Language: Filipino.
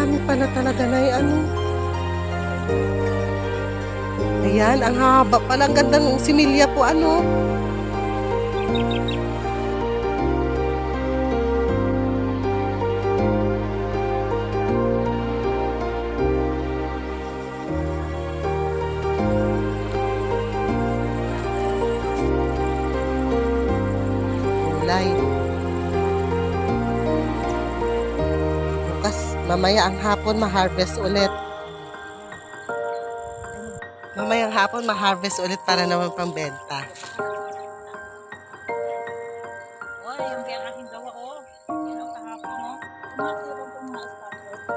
dami pala talaga na ano. Ayan, ang haba pala. Ang gandang similya po ano. Kulay. Bukas, mamaya ang hapon ma-harvest ulit. Mamayang hapon ma-harvest ulit para naman pambenta.